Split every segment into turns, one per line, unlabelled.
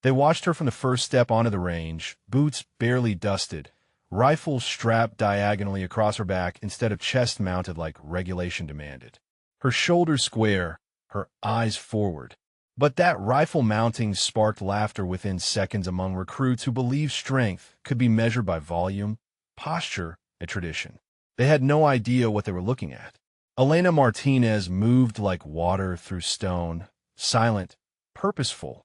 They watched her from the first step onto the range, boots barely dusted, rifle strapped diagonally across her back instead of chest-mounted like regulation demanded. Her shoulders square, her eyes forward. But that rifle mounting sparked laughter within seconds among recruits who believed strength could be measured by volume, posture, and tradition. They had no idea what they were looking at. Elena Martinez moved like water through stone, silent, purposeful,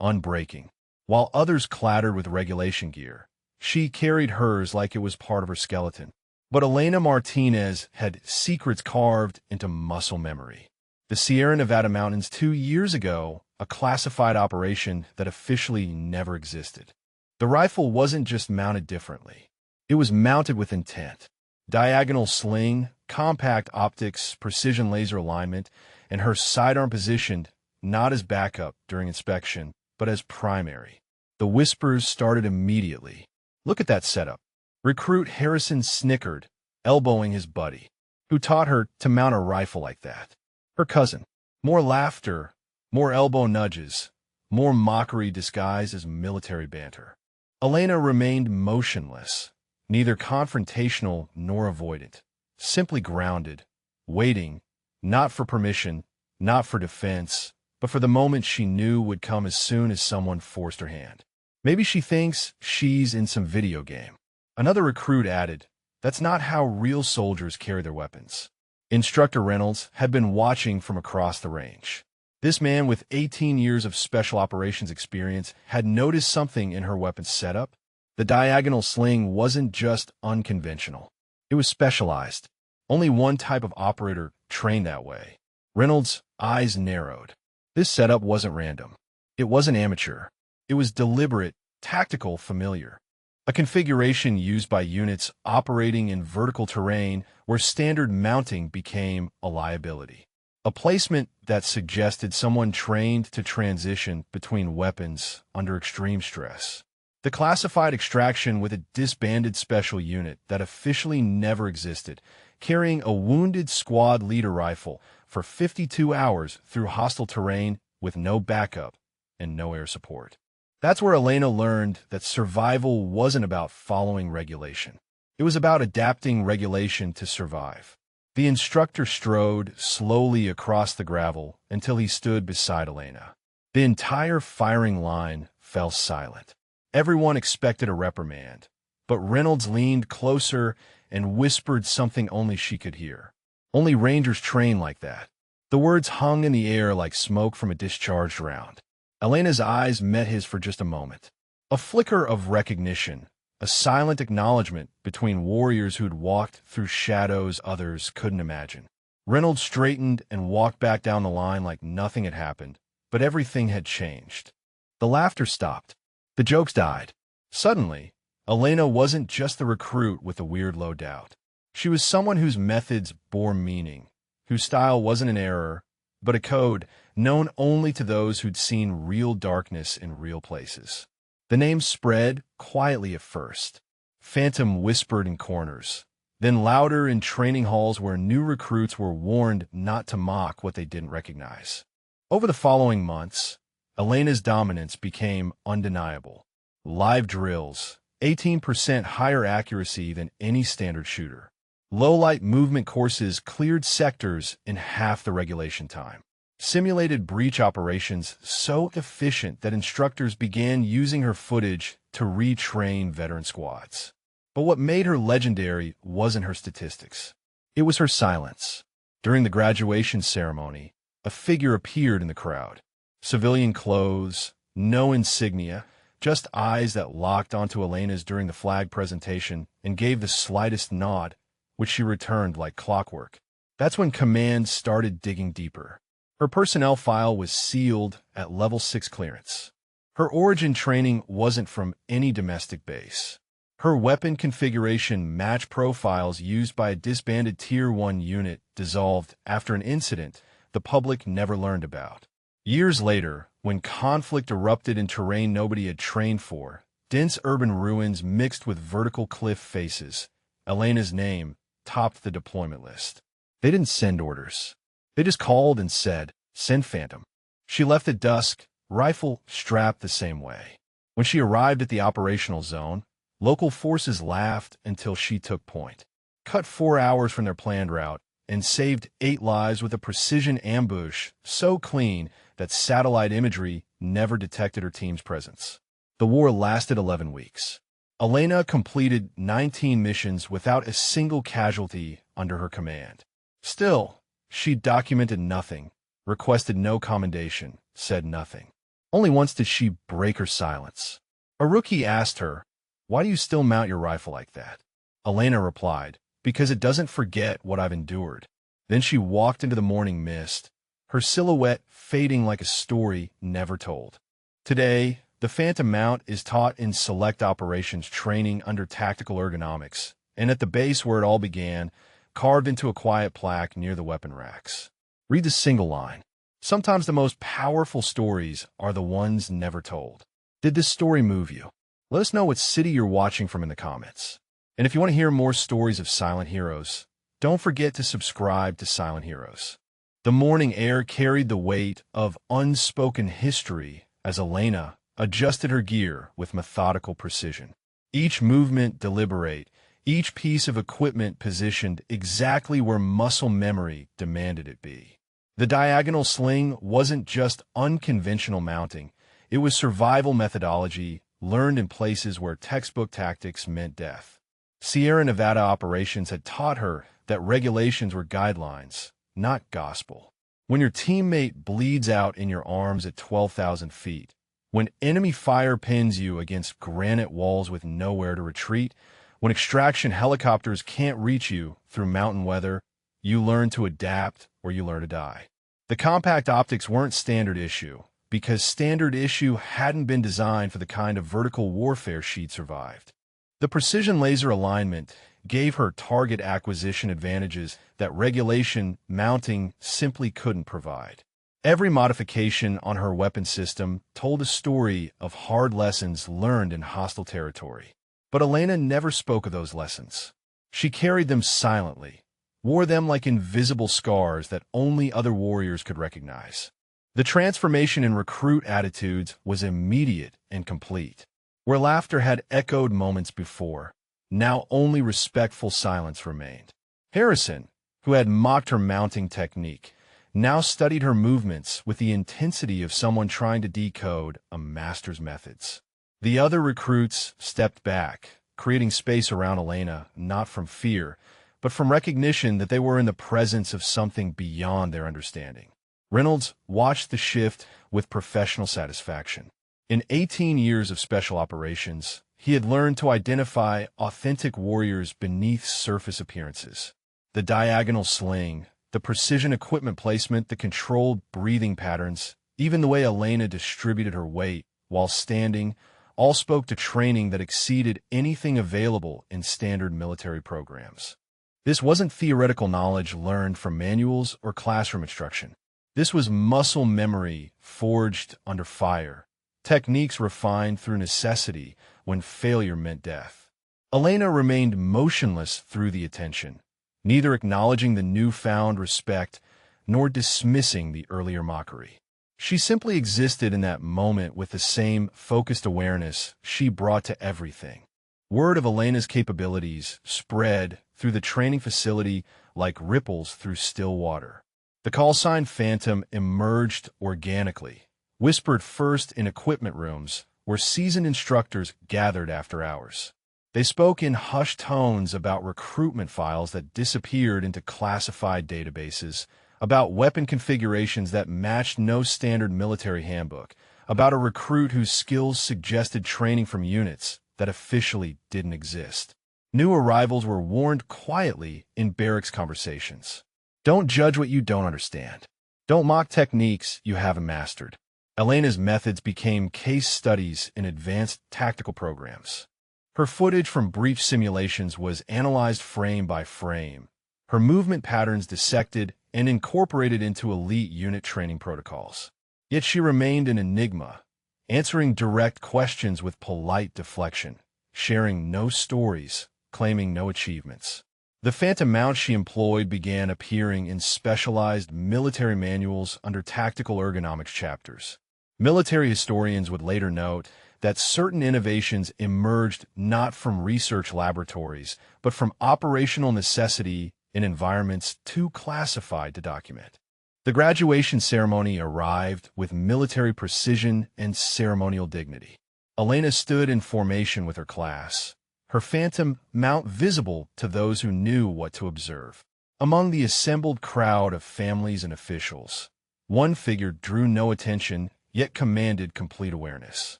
unbreaking. While others clattered with regulation gear, she carried hers like it was part of her skeleton. But Elena Martinez had secrets carved into muscle memory. The Sierra Nevada mountains 2 years ago, a classified operation that officially never existed. The rifle wasn't just mounted differently. It was mounted with intent. Diagonal sling, compact optics, precision laser alignment, and her sidearm positioned not as backup during inspection, but as primary. The whispers started immediately. "Look at that setup." Recruit Harrison snickered, elbowing his buddy, who taught her to mount a rifle like that. Her cousin. More laughter, more elbow nudges, more mockery disguised as military banter. Elena remained motionless, neither confrontational nor avoidant, simply grounded, waiting, not for permission, not for defense, but for the moment she knew would come as soon as someone forced her hand. "Maybe she thinks she's in some video game." Another recruit added, "That's not how real soldiers carry their weapons." Instructor Reynolds had been watching from across the range. This man with 18 years of special operations experience had noticed something in her weapons setup. The diagonal sling wasn't just unconventional. It was specialized. Only one type of operator trained that way. Reynolds' eyes narrowed. This setup wasn't random. It wasn't amateur. It was deliberate, tactical, familiar. A configuration used by units operating in vertical terrain where standard mounting became a liability. A placement that suggested someone trained to transition between weapons under extreme stress. The classified extraction with a disbanded special unit that officially never existed, carrying a wounded squad leader rifle for 52 hours through hostile terrain with no backup and no air support. That's where Elena learned that survival wasn't about following regulation. It was about adapting regulation to survive. The instructor strode slowly across the gravel until he stood beside Elena. The entire firing line fell silent. Everyone expected a reprimand, but Reynolds leaned closer and whispered something only she could hear. Only Rangers train like that. The words hung in the air like smoke from a discharged round. Elena's eyes met his for just a moment. A flicker of recognition, a silent acknowledgement between warriors who'd walked through shadows others couldn't imagine. Reynolds straightened and walked back down the line like nothing had happened, but everything had changed. The laughter stopped. The jokes died. Suddenly, Elena wasn't just the recruit with a weird low doubt. She was someone whose methods bore meaning, whose style wasn't an error, but a code known only to those who'd seen real darkness in real places. The name spread quietly at first. Phantom whispered in corners, then louder in training halls where new recruits were warned not to mock what they didn't recognize. Over the following months, Elena's dominance became undeniable. Live drills, 18% higher accuracy than any standard shooter. Low-light movement courses cleared sectors in half the regulation time. Simulated breach operations so efficient that instructors began using her footage to retrain veteran squads. But what made her legendary wasn't her statistics. It was her silence. During the graduation ceremony, a figure appeared in the crowd. Civilian clothes, no insignia, just eyes that locked onto Elena's during the flag presentation and gave the slightest nod, which she returned like clockwork. That's when command started digging deeper. Her personnel file was sealed at level 6 clearance. Her origin training wasn't from any domestic base. Her weapon configuration matched profiles used by a disbanded Tier 1 unit dissolved after an incident the public never learned about. Years later, when conflict erupted in terrain nobody had trained for, dense urban ruins mixed with vertical cliff faces, Elena's name topped the deployment list. They didn't send orders. They just called and said, "Send Phantom." She left at dusk, rifle strapped the same way. When she arrived at the operational zone, local forces laughed until she took point. Cut 4 hours from their planned route and saved 8 lives with a precision ambush so clean that satellite imagery never detected her team's presence. The war lasted 11 weeks. Elena completed 19 missions without a single casualty under her command. Still, she documented nothing, requested no commendation, said nothing. Only once did she break her silence. A rookie asked her, "Why do you still mount your rifle like that?" Elena replied, "Because it doesn't forget what I've endured." Then she walked into the morning mist, her silhouette fading like a story never told. Today, the Phantom Mount is taught in select operations training under tactical ergonomics, and at the base where it all began, carved into a quiet plaque near the weapon racks. Read the single line. Sometimes the most powerful stories are the ones never told. Did this story move you? Let us know what city you're watching from in the comments. And if you want to hear more stories of silent heroes, don't forget to subscribe to Silent Heroes. The morning air carried the weight of unspoken history as Elena adjusted her gear with methodical precision. Each movement deliberate, each piece of equipment positioned exactly where muscle memory demanded it be. The diagonal sling wasn't just unconventional mounting, it was survival methodology learned in places where textbook tactics meant death. Sierra Nevada operations had taught her that regulations were guidelines, not gospel. When your teammate bleeds out in your arms at 12,000 feet, when enemy fire pins you against granite walls with nowhere to retreat, when extraction helicopters can't reach you through mountain weather, you learn to adapt or you learn to die. The compact optics weren't standard issue, because standard issue hadn't been designed for the kind of vertical warfare she'd survived. The precision laser alignment gave her target acquisition advantages that regulation mounting simply couldn't provide. Every modification on her weapon system told a story of hard lessons learned in hostile territory. But Elena never spoke of those lessons. She carried them silently, wore them like invisible scars that only other warriors could recognize. The transformation in recruit attitudes was immediate and complete. Where laughter had echoed moments before, now only respectful silence remained. Harrison, who had mocked her mounting technique, now studied her movements with the intensity of someone trying to decode a master's methods. The other recruits stepped back, creating space around Elena, not from fear, but from recognition that they were in the presence of something beyond their understanding. Reynolds watched the shift with professional satisfaction. In 18 years of special operations, he had learned to identify authentic warriors beneath surface appearances. The diagonal sling, the precision equipment placement, the controlled breathing patterns, even the way Elena distributed her weight while standing, all spoke to training that exceeded anything available in standard military programs. This wasn't theoretical knowledge learned from manuals or classroom instruction. This was muscle memory forged under fire, techniques refined through necessity when failure meant death. Elena remained motionless through the attention, neither acknowledging the newfound respect nor dismissing the earlier mockery. She simply existed in that moment with the same focused awareness she brought to everything. Word of Elena's capabilities spread through the training facility like ripples through still water. The call sign Phantom emerged organically, whispered first in equipment rooms where seasoned instructors gathered after hours. They spoke in hushed tones about recruitment files that disappeared into classified databases, about weapon configurations that matched no standard military handbook, about a recruit whose skills suggested training from units that officially didn't exist. New arrivals were warned quietly in barracks conversations. Don't judge what you don't understand. Don't mock techniques you haven't mastered. Elena's methods became case studies in advanced tactical programs. Her footage from brief simulations was analyzed frame by frame, her movement patterns dissected and incorporated into elite unit training protocols. Yet she remained an enigma, answering direct questions with polite deflection, sharing no stories, claiming no achievements. The Phantom mount she employed began appearing in specialized military manuals under tactical ergonomics chapters. Military historians would later note that certain innovations emerged not from research laboratories, but from operational necessity in environments too classified to document. The graduation ceremony arrived with military precision and ceremonial dignity. Elena stood in formation with her class, her phantom mount visible to those who knew what to observe. Among the assembled crowd of families and officials, one figure drew no attention, yet commanded complete awareness.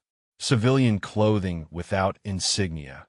Civilian clothing without insignia,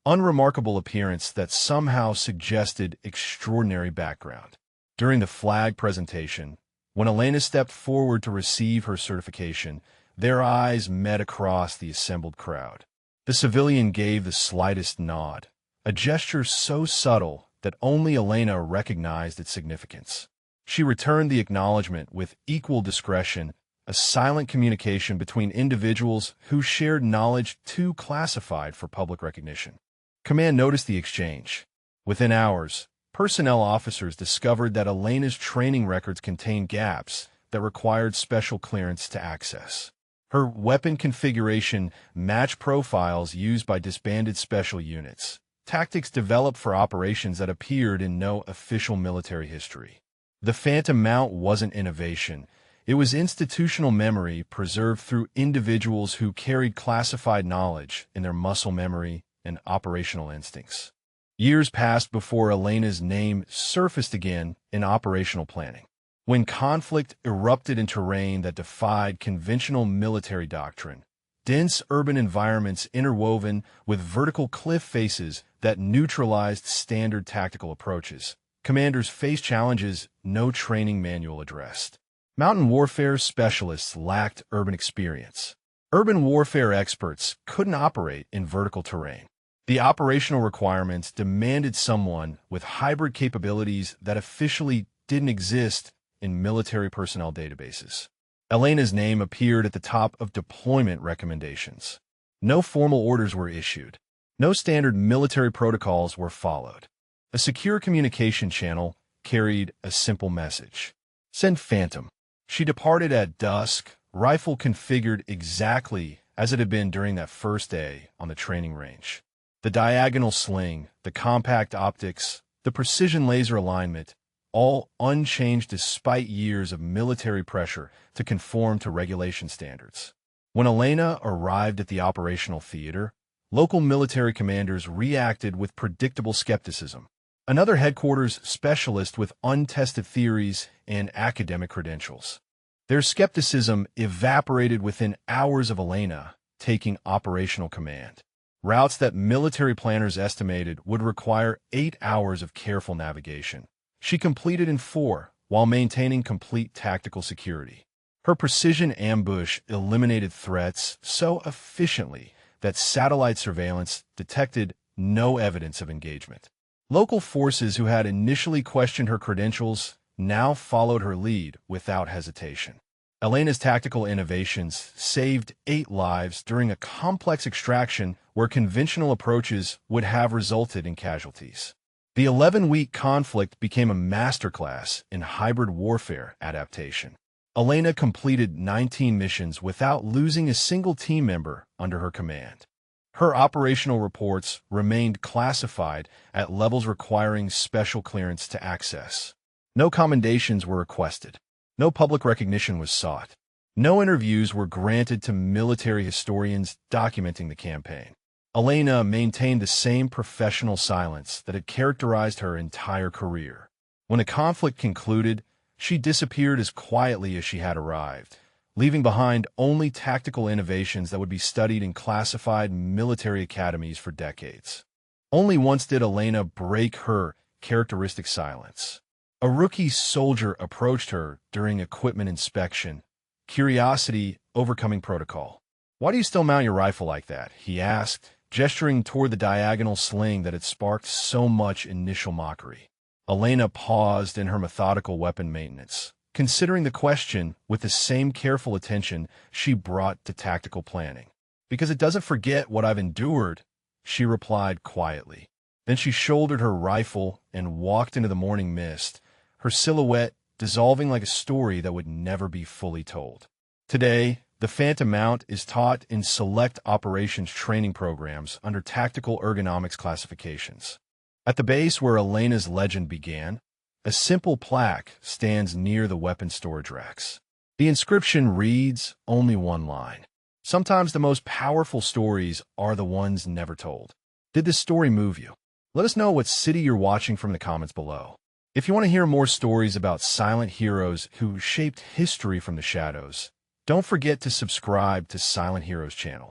unremarkable appearance that somehow suggested extraordinary background. During the flag presentation, when Elena stepped forward to receive her certification, their eyes met across the assembled crowd. The civilian gave the slightest nod, a gesture so subtle that only Elena recognized its significance. She returned the acknowledgement with equal discretion, a silent communication between individuals who shared knowledge too classified for public recognition. Command noticed the exchange. Within hours, personnel officers discovered that Elena's training records contained gaps that required special clearance to access. Her weapon configuration matched profiles used by disbanded special units, tactics developed for operations that appeared in no official military history. The Phantom Mount wasn't innovation. It was institutional memory preserved through individuals who carried classified knowledge in their muscle memory and operational instincts. Years passed before Elena's name surfaced again in operational planning. When conflict erupted in terrain that defied conventional military doctrine, dense urban environments interwoven with vertical cliff faces that neutralized standard tactical approaches, commanders faced challenges no training manual addressed. Mountain warfare specialists lacked urban experience. Urban warfare experts couldn't operate in vertical terrain. The operational requirements demanded someone with hybrid capabilities that officially didn't exist in military personnel databases. Elena's name appeared at the top of deployment recommendations. No formal orders were issued. No standard military protocols were followed. A secure communication channel carried a simple message: send Phantom. She departed at dusk, rifle configured exactly as it had been during that first day on the training range. The diagonal sling, the compact optics, the precision laser alignment, all unchanged despite years of military pressure to conform to regulation standards. When Elena arrived at the operational theater, local military commanders reacted with predictable skepticism. Another headquarters specialist with untested theories and academic credentials. Their skepticism evaporated within hours of Elena taking operational command. Routes that military planners estimated would require 8 hours of careful navigation. She completed in 4, while maintaining complete tactical security. Her precision ambush eliminated threats so efficiently that satellite surveillance detected no evidence of engagement. Local forces who had initially questioned her credentials now followed her lead without hesitation. Elena's tactical innovations saved 8 lives during a complex extraction where conventional approaches would have resulted in casualties. The 11-week conflict became a masterclass in hybrid warfare adaptation. Elena completed 19 missions without losing a single team member under her command. Her operational reports remained classified at levels requiring special clearance to access. No commendations were requested. No public recognition was sought. No interviews were granted to military historians documenting the campaign. Elena maintained the same professional silence that had characterized her entire career. When the conflict concluded, she disappeared as quietly as she had arrived, leaving behind only tactical innovations that would be studied in classified military academies for decades. Only once did Elena break her characteristic silence. A rookie soldier approached her during equipment inspection, curiosity overcoming protocol. "Why do you still mount your rifle like that?" he asked, gesturing toward the diagonal sling that had sparked so much initial mockery. Elena paused in her methodical weapon maintenance, considering the question with the same careful attention she brought to tactical planning. "Because it doesn't forget what I've endured," she replied quietly. Then she shouldered her rifle and walked into the morning mist, her silhouette dissolving like a story that would never be fully told. Today, The Phantom Mount is taught in select operations training programs under tactical ergonomics classifications. At the base where Elena's legend began, a simple plaque stands near the weapon storage racks. The inscription reads only one line. Sometimes the most powerful stories are the ones never told. Did this story move you? Let us know what city you're watching from the comments below. If you want to hear more stories about silent heroes who shaped history from the shadows, don't forget to subscribe to Silent Heroes channel.